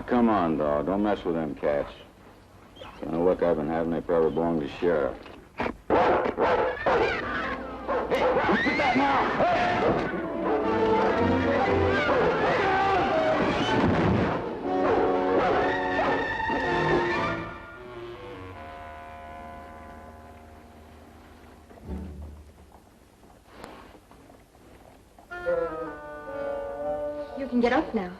Come on, dog. Don't mess with them cats. The look I've been having, they probably belong to the sheriff. Hey, what's that now? Hey! You can get up now.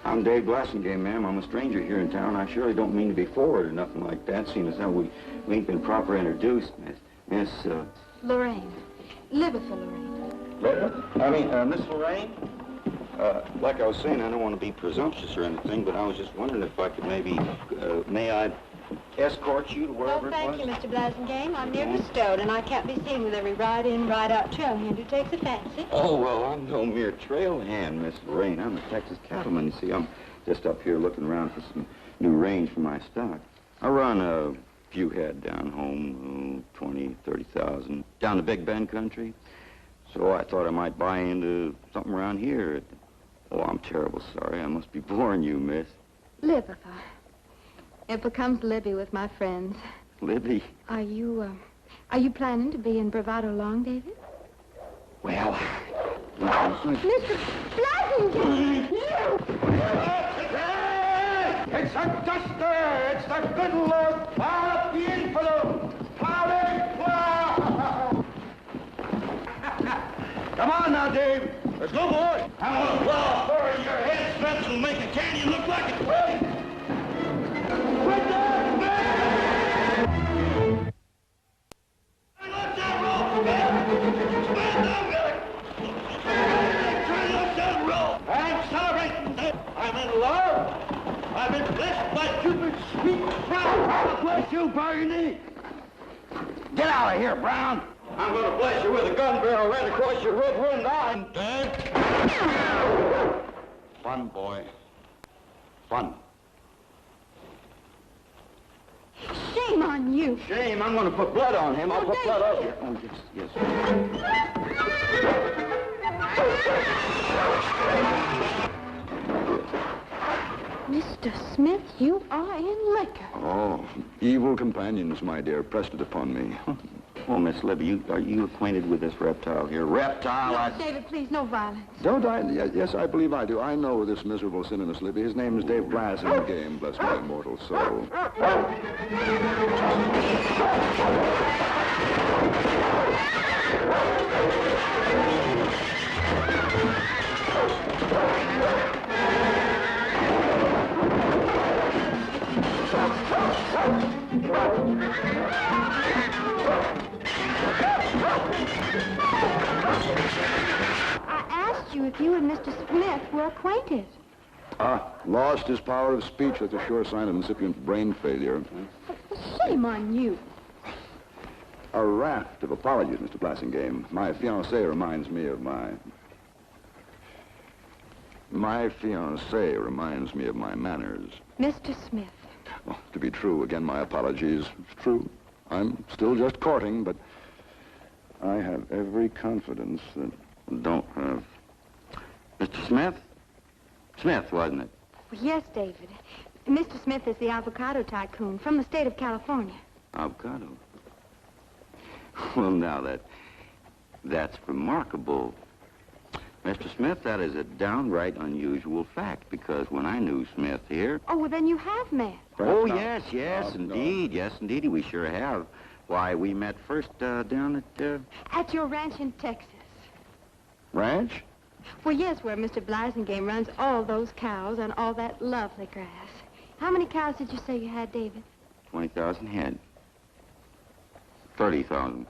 I'm Dave Blassingame, ma'am. I'm a stranger here in town. I surely don't mean to be forward or nothing like that, seeing as how we ain't been proper introduced, Miss, Lorraine. Libby for Lorraine. Miss Lorraine? Like I was saying, I don't want to be presumptuous or anything, but I was just wondering if I could maybe, may I escort you to wherever it was? Oh, thank you, Mr. Blasingame. I'm near bestowed, and I can't be seen with every ride-in, ride-out trail hand who takes a fancy. Oh, well, I'm no mere trail hand, Miss Lorraine. I'm a Texas cattleman. You see, I'm just up here looking around for some new range for my stock. I run a few head down home, 20, 30,000, down to Big Bend country. So I thought I might buy into something around here. Oh, I'm terrible sorry. I must be boring you, miss. Libby. It becomes Libby with my friends. Libby? Are you planning to be in Bravado long, David? Well, Mr. Blasingame! It's a duster! It's the good Lord! Plow up the infidel! Plow it! Plow! Come on now, Dave. Let's go, boy. I'm gonna plow for your head, Smith, and make a canyon look like it's ready. Quit that, man! Let that roll, Smith! Smith, I'm gonna... Try to let that roll! I'm celebrating. I'm in love. I've been blessed by Cupid's sweet crown. Bless you, Barney. Get out of here, Brown. I'm going to bless you with a gun barrel right across your red wind eye. Fun, boy. Fun. Shame on you. Shame. I'm going to put blood on him. I'll put blood on you. Oh, yes, Mr. Smith, you are in liquor. Oh, evil companions, my dear, pressed it upon me. Well, Miss Libby, are you acquainted with this reptile here? Reptile? No, David, please, no violence. Don't I? Yes, I believe I do. I know this miserable sinner, Miss Libby. His name is Dave Blassingame, bless my immortal soul. I asked you if you and Mr. Smith were acquainted. Lost his power of speech. That's a sure sign of incipient brain failure. Shame on you. A raft of apologies, Mr. Blassingame. My fiancée reminds me of my manners. Mr. Smith. Well, to be true, again, my apologies. It's true. I'm still just courting, but I have every confidence that... Don't have... Mr. Smith? Smith, wasn't it? Well, yes, David. Mr. Smith is the avocado tycoon from the state of California. Avocado? Well, now, that's remarkable. Mr. Smith, that is a downright unusual fact, because when I knew Smith here... Oh, well, then you have met. Oh, yes, indeed. Yes, indeed, we sure have. Why, we met first down at... At your ranch in Texas. Ranch? Well, yes, where Mr. Blasingame runs all those cows on all that lovely grass. How many cows did you say you had, David? 20,000 head. 30,000.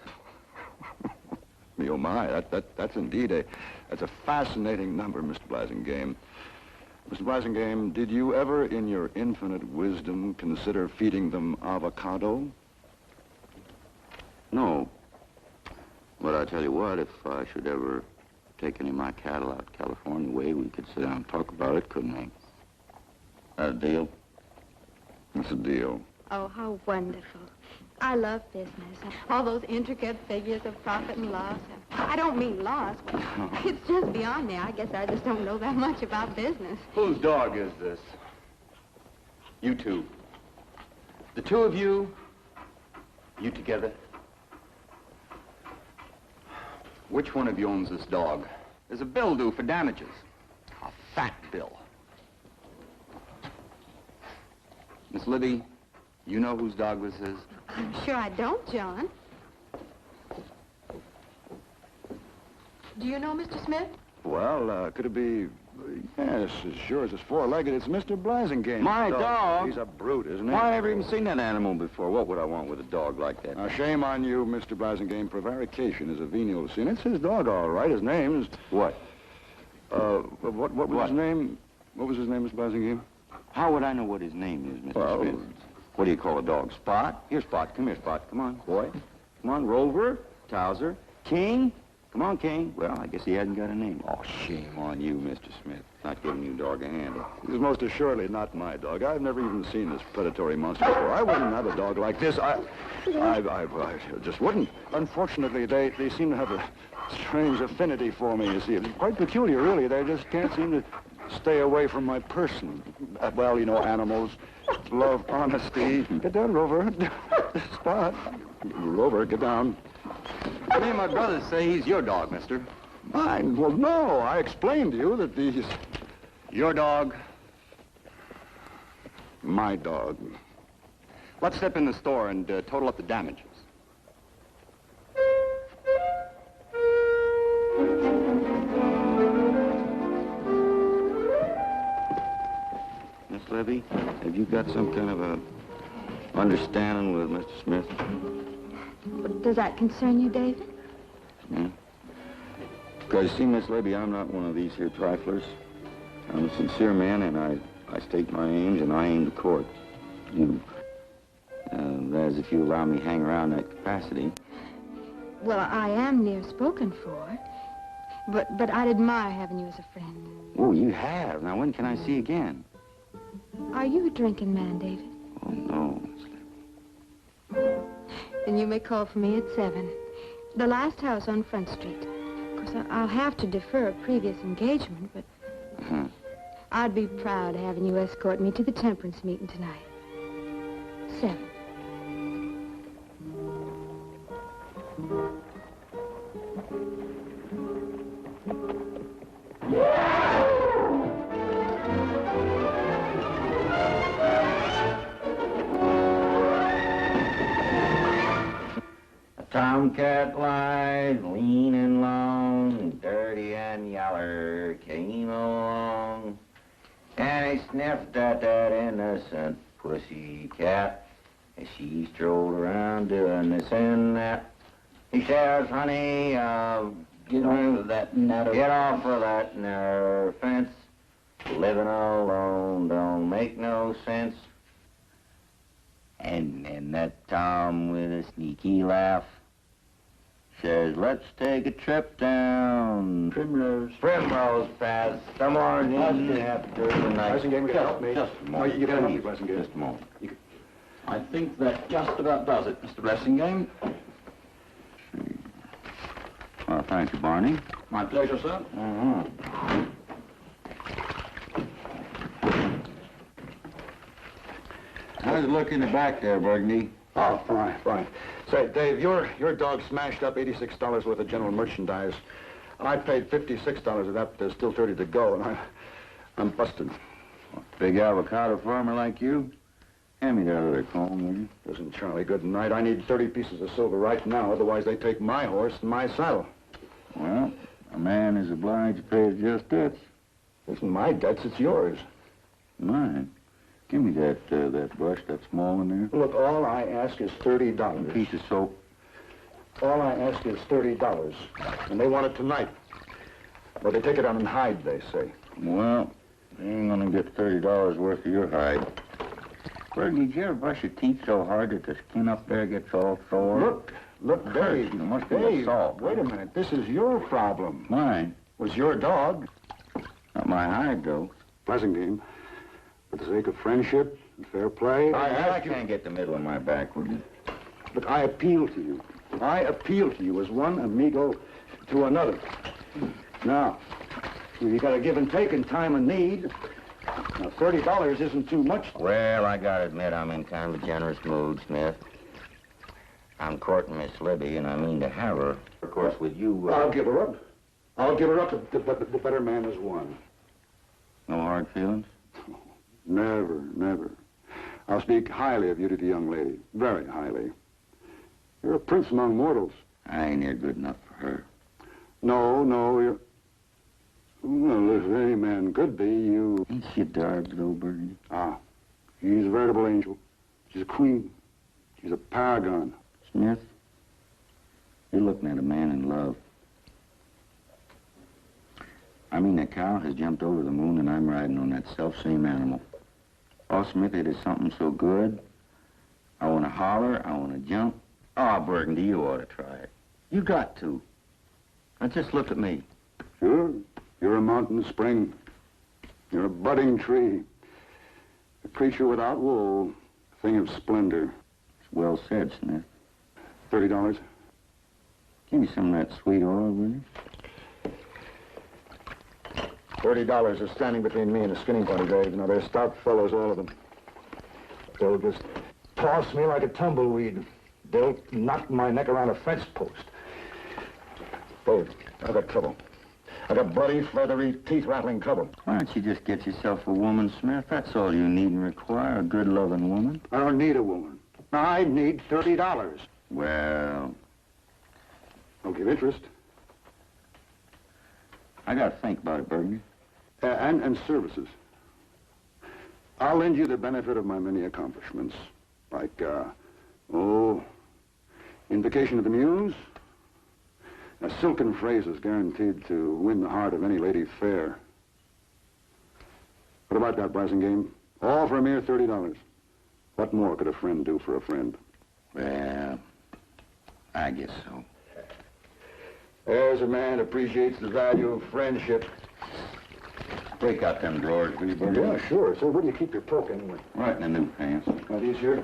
Me, oh my, that's indeed that's a fascinating number, Mr. Blasingame. Mr. Blasingame, did you ever, in your infinite wisdom, consider feeding them avocado? No. But I tell you what, if I should ever take any of my cattle out California way, we could sit down and talk about it, couldn't we? That a deal? It's a deal. Oh, how wonderful. I love business. All those intricate figures of profit and loss. I don't mean lost. It's just beyond me. I guess I just don't know that much about business. Whose dog is this? You two. The two of you? You together? Which one of you owns this dog? There's a bill due for damages. A fat bill. Miss Libby, you know whose dog this is? I'm sure I don't, John. Do you know Mr. Smith? Well, could it be... yes, as sure as it's four-legged, it's Mr. Blasingame. My dog? He's a brute, isn't he? Why, I never even seen that animal before. What would I want with a dog like that? Now, shame on you, Mr. Blasingame. Prevarication is a venial sin. It's his dog, all right. His name is... What? What was his name? What was his name, Mr. Blasingame? How would I know what his name is, Mr. Well... Smith? What do you call a dog? Spot? Here, Spot. Come here, Spot. Come on, boy. Come on, Rover, Towser, King. Come on, King. Well, I guess he hasn't got a name. Oh, shame on you, Mr. Smith. Not giving you dog a handle. He's most assuredly not my dog. I've never even seen this predatory monster before. I wouldn't have a dog like this. I just wouldn't. Unfortunately, they seem to have a strange affinity for me, you see. It's quite peculiar, really. They just can't seem to stay away from my person. Well, you know, animals love honesty. Get down, Rover. Spot. Rover, get down. Me and my brothers say he's your dog, mister. Mine? Well, no. I explained to you that these... Your dog? My dog. Let's step in the store and total up the damages. Miss Libby, have you got some kind of a understanding with Mr. Smith? Does that concern you, David? Yeah. Because, see, Miss Libby, I'm not one of these here triflers. I'm a sincere man, and I state my aims, and I aim to court. You. That is, if you allow me to hang around that capacity. Well, I am near spoken for, but I'd admire having you as a friend. Oh, you have? Now, when can I see again? Are you a drinking man, David? Oh, no, Miss Libby. Then you may call for me at 7. The last house on Front Street. Of course, I'll have to defer a previous engagement, but... Uh-huh. I'd be proud of having you escort me to the temperance meeting tonight. 7. Tomcat lies lean and long, dirty and yaller, came along, and he sniffed at that innocent pussy cat as she strolled around doing this and that. He says, honey, get off of that narrow fence. Living alone don't make no sense. And then that Tom with a sneaky laugh says, let's take a trip down Primrose Path. Come on in after the night. Blasingame, you can help me. Just a moment. You gotta help me, Blasingame. Just a moment. I think that just about does it, Mr. Blasingame. Well, thank you, Barney. My pleasure, sir. Uh-huh. How's it look in the back there, Burgundy? Oh, fine, fine. Say, Dave, your dog smashed up $86 worth of general merchandise. I paid $56 of that, but there's still 30 to go, and I'm busted. Big avocado farmer like you? Hand me that other comb, will you? Listen, Charlie, good night. I need 30 pieces of silver right now, otherwise they take my horse and my saddle. Well, a man is obliged to pay his just debts. It isn't my debts, it's yours. Mine? Give me that brush, that small one there. Look, all I ask is $30. A piece of soap. All I ask is $30, and they want it tonight. Well, they take it on and hide, they say. Well, they ain't gonna get $30 worth of your hide. Burgundy, did you ever brush your teeth so hard that the skin up there gets all sore? Look, Dave. Must be the salt. Wait a minute. This is your problem. Mine? Was your dog. Not my hide, though. Blasingame, for the sake of friendship and fair play, I can't get the middle of my back, would you? Look, I appeal to you. I appeal to you as one amigo to another. Now, you got to give and take in time of need. Now, $30 isn't too much. Well, I gotta admit I'm in kind of a generous mood, Smith. I'm courting Miss Libby, and I mean to have her. Of course, with you... I'll give her up. I'll give her up. The better man has won. No hard feelings? Never, never. I'll speak highly of you to the young lady. Very highly. You're a prince among mortals. I ain't near good enough for her. No, you're... Well, if any man could be, you... Ain't she a dark little birdie? Ah, she's a veritable angel. She's a queen. She's a paragon. Smith, you're looking at a man in love. I mean, that cow has jumped over the moon, and I'm riding on that self-same animal. Oh, Smith, it is something so good. I want to holler. I want to jump. Oh, Burgundy, you ought to try it. You got to. Now, just look at me. Sure. You're a mountain spring. You're a budding tree. A creature without wool. A thing of splendor. It's well said, Smith. $30. Give me some of that sweet oil, will you? $30 is standing between me and a skinning pony, Dave. Now, they're stout fellows, all of them. They'll just toss me like a tumbleweed. They'll knock my neck around a fence post. Dave, I got trouble. I got bloody, feathery, teeth-rattling trouble. Why don't you just get yourself a woman, Smith? That's all you need and require, a good, loving woman. I don't need a woman. I need $30. Well, I'll give interest. I got to think about it, Burgundy. And services. I'll lend you the benefit of my many accomplishments. Like, invocation of the muse. Silken phrases guaranteed to win the heart of any lady fair. What about that, Blasingame? All for a mere $30. What more could a friend do for a friend? Well, I guess so. There's a man who appreciates the value of friendship. Break out them drawers, will you, Burgundy? Yeah, sure. So where do you keep your poke, anyway? Right in the new pants. Are these here?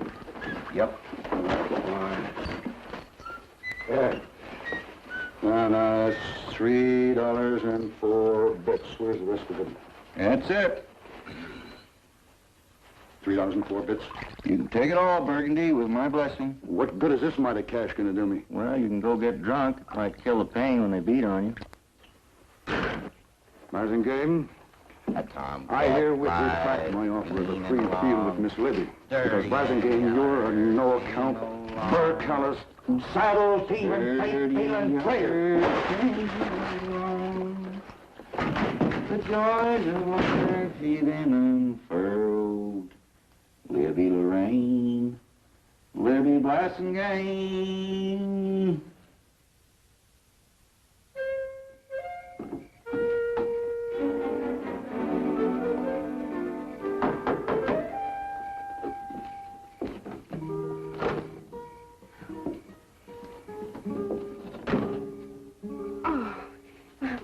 Yep. All right, fine. Yeah. Now, that's $3.04. Where's the rest of it? That's it. $3.04. You can take it all, Burgundy, with my blessing. What good is this mite of cash gonna do me? Well, you can go get drunk. It might kill the pain when they beat on you. Blasingame, Tom. I herewith retract my offer of a free field with Miss Libby. Because Blasingame, you're a no-account, fur-callous, saddle-thieving, faith-feeling traitor. The joys of life even unfurled. Libby Lorraine, Libby Blasingame.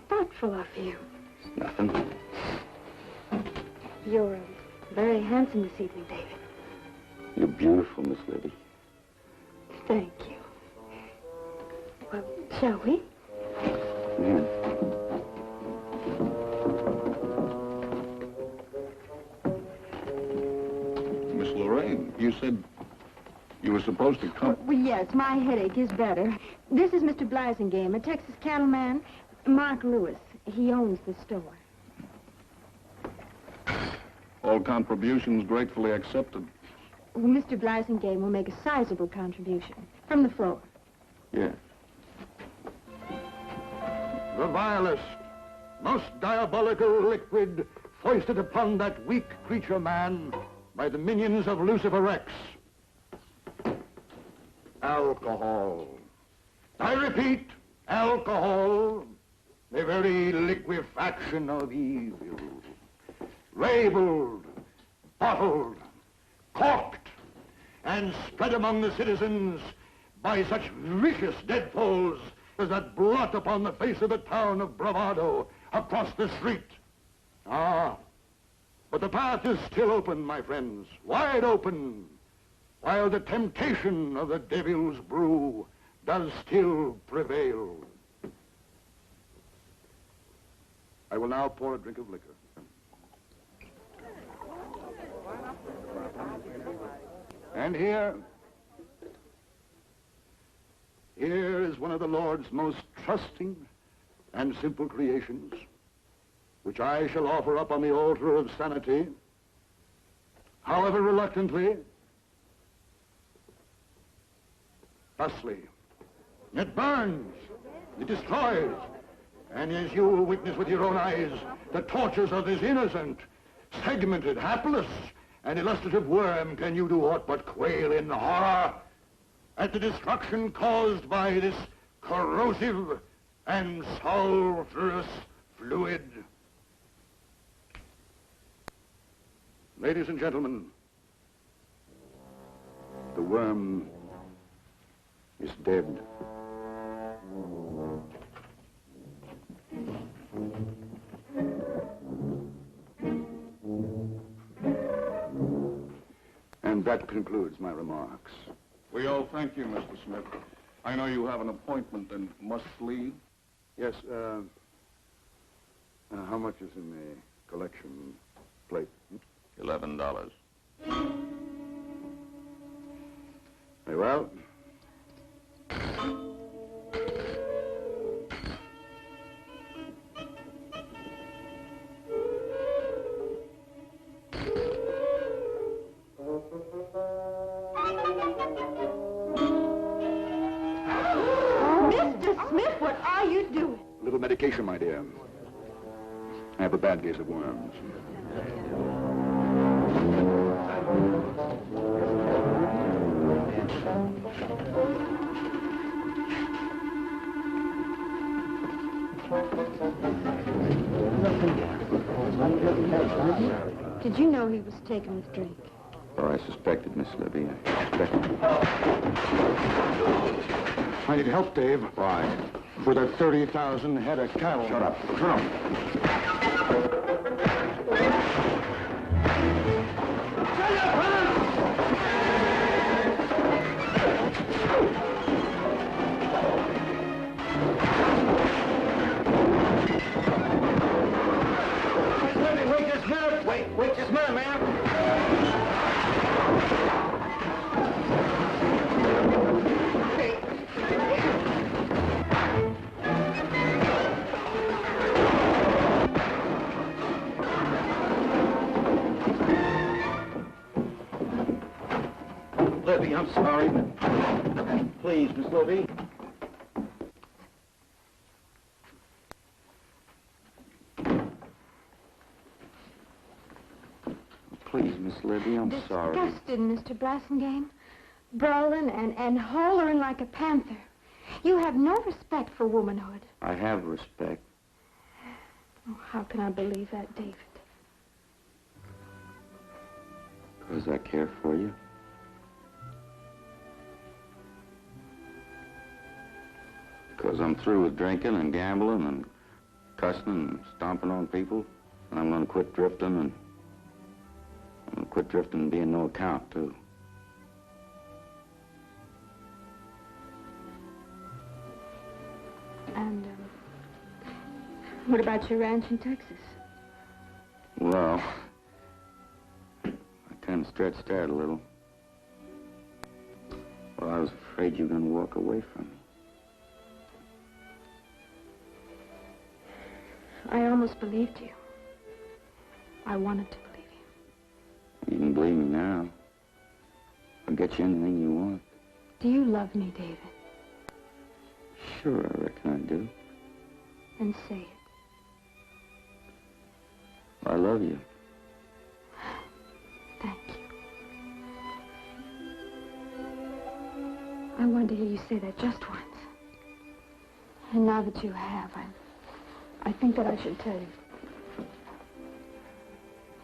Thoughtful of you. Nothing. You're very handsome this evening, David. You're beautiful, Miss Libby. Thank you. Well, shall we? Yeah. Miss Lorraine, you said you were supposed to come. Well, yes, my headache is better. This is Mr. Blasingame, a Texas cattleman. Mark Lewis. He owns the store. All contributions gratefully accepted. Well, Mr. Blasingame will make a sizable contribution from the floor. Yes. The vilest, most diabolical liquid foisted upon that weak creature man by the minions of Lucifer Rex. Alcohol. I repeat, alcohol. The very liquefaction of evil. Labeled, bottled, corked, and spread among the citizens by such vicious deadfalls as that blot upon the face of the town of Bravado across the street. Ah, but the path is still open, my friends, wide open, while the temptation of the devil's brew does still prevail. I will now pour a drink of liquor. And here is one of the Lord's most trusting and simple creations, which I shall offer up on the altar of sanity, however reluctantly, thusly. It burns, it destroys, and as you will witness with your own eyes, the tortures of this innocent, segmented, hapless, and illustrative worm, can you do aught but quail in horror at the destruction caused by this corrosive and sulfurous fluid. Ladies and gentlemen, the worm is dead. And that concludes my remarks. We all thank you, Mr. Smith. I know you have an appointment and must leave. Yes, how much is in the collection plate? $11. Very well. Mr. Smith, what are you doing? A little medication, my dear. I have a bad case of worms. Did you know he was taken with drink? Oh, I suspected, Miss Libby. I suspected. I need help, Dave. Why? For that 30,000 head of cattle. Shut up. Shut up. Wait just a minute, ma'am. Libby, I'm sorry. Please, Miss Libby. Please, Miss Libby, I'm sorry. Disgusted, Mr. Blassingame. Brawling and hollering like a panther. You have no respect for womanhood. I have respect. Oh, how can I believe that, David? Because I care for you. Because I'm through with drinking and gambling and cussing and stomping on people. And I'm going to quit drifting and I'm going to quit drifting and being no account, too. And, what about your ranch in Texas? Well, I kind of stretched out a little. Well, I was afraid you were going to walk away from me. I almost believed you. I wanted to believe you. You can believe me now. I'll get you anything you want. Do you love me, David? Sure, I reckon I do. Then say it. I love you. Thank you. I wanted to hear you say that just once. And now that you have, I think that I should tell you.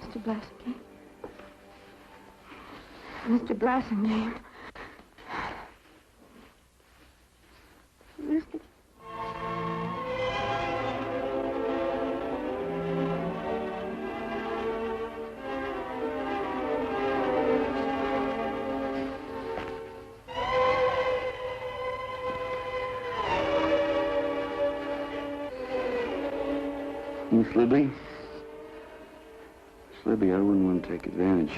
Mr. Blassingame. Mr. Blassingame. Mr. Miss Libby. Miss Libby, I wouldn't want to take advantage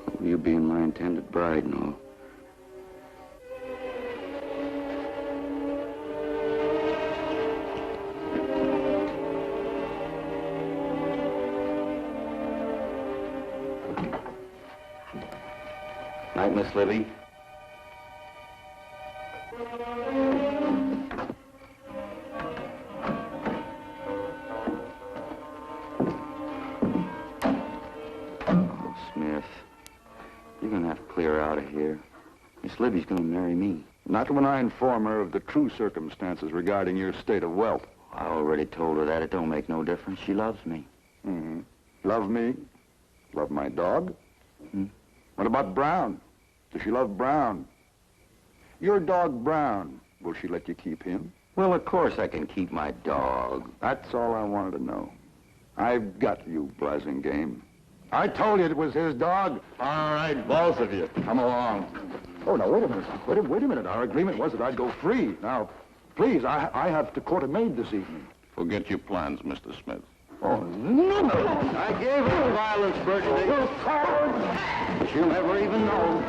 of you being my intended bride and all. Night, Miss Libby. Oh, Smith, you're gonna have to clear out of here. Miss Libby's gonna marry me. Not when I inform her of the true circumstances regarding your state of wealth. I already told her that. It don't make no difference. She loves me. Mm-hmm. Love me? Love my dog? Hmm? What about Brown? Does she love Brown? Your dog, Brown, will she let you keep him? Well, of course I can keep my dog. That's all I wanted to know. I've got you, Blasingame. I told you it was his dog. All right, both of you, come along. Oh, now, wait a minute. Wait a minute. Our agreement was that I'd go free. Now, please, I have to court a maid this evening. Forget your plans, Mr. Smith. Oh, no. I gave her violence, Burgundy. She'll never even know.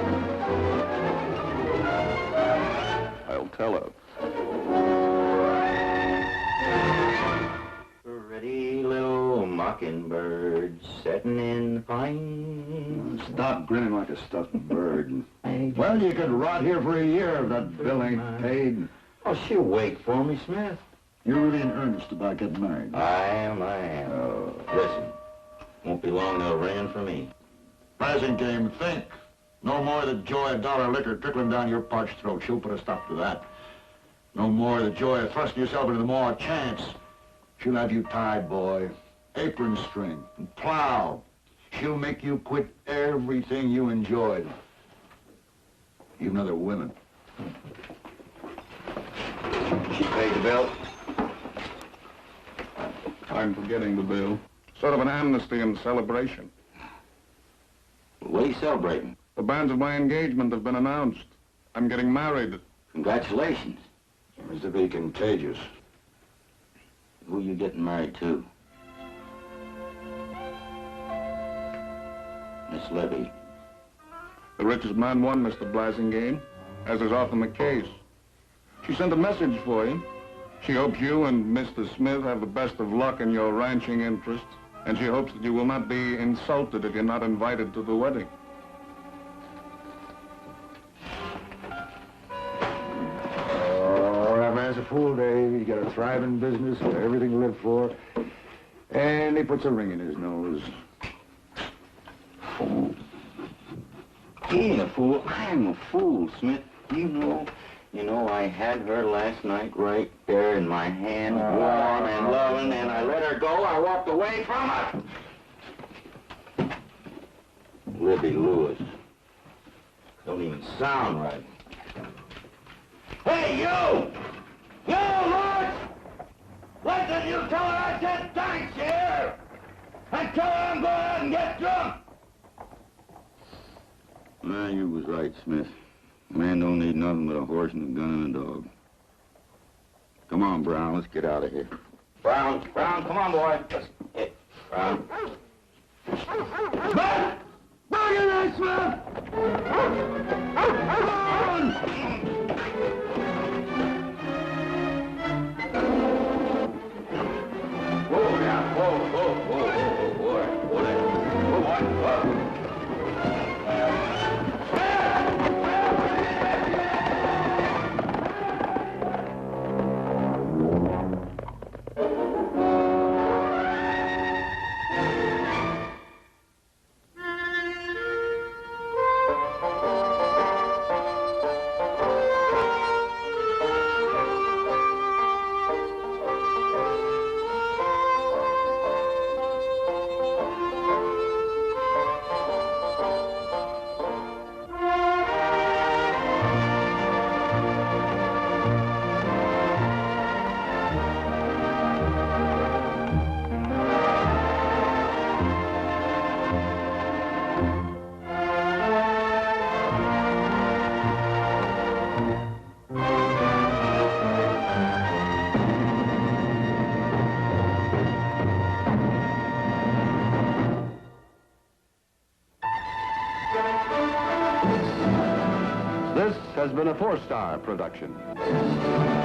I'll tell her. Pretty little mockingbird sitting in the pine. Stop grinning like a stuffed bird. Well, you could rot here for a year if that bill ain't paid. Oh, she'll wait for me, Smith. You're really in earnest about getting married. I am. Listen, won't be long they'll rain for me. Blasingame, think. No more the joy of dollar liquor trickling down your parched throat. She'll put a stop to that. No more the joy of thrusting yourself into the maw of chance. She'll have you tied, boy. Apron string and plow. She'll make you quit everything you enjoyed. Even other women. She paid the bill. I'm forgetting the bill. Sort of an amnesty and celebration. What are you celebrating? The banns of my engagement have been announced. I'm getting married. Congratulations. Seems to be contagious. Who you getting married to? Miss Libby. The richest man won, Mr. Blasingame, as is often the case. She sent a message for you. She hopes you and Mr. Smith have the best of luck in your ranching interests, and she hopes that you will not be insulted if you're not invited to the wedding. Oh, that man's a fool, Dave. He's got a thriving business, got everything to live for, and he puts a ring in his nose. Fool. He ain't a fool. I'm a fool, Smith. You know, I had her last night right there in my hand, warm and loving, and I let her go. I walked away from her. Libby Lewis. Don't even sound right. Hey, you! You, Lewis! Listen, you tell her I said thanks here! And tell her I'm going out and get drunk! Well, you was right, Smith. A man don't need nothing but a horse and a gun and a dog. Come on, Brown, let's get out of here. Brown, come on, boy. Hey, Brown. Smith! Bring it in, Smith! Brown! Whoa, now, whoa, boy. has been a Four Star production.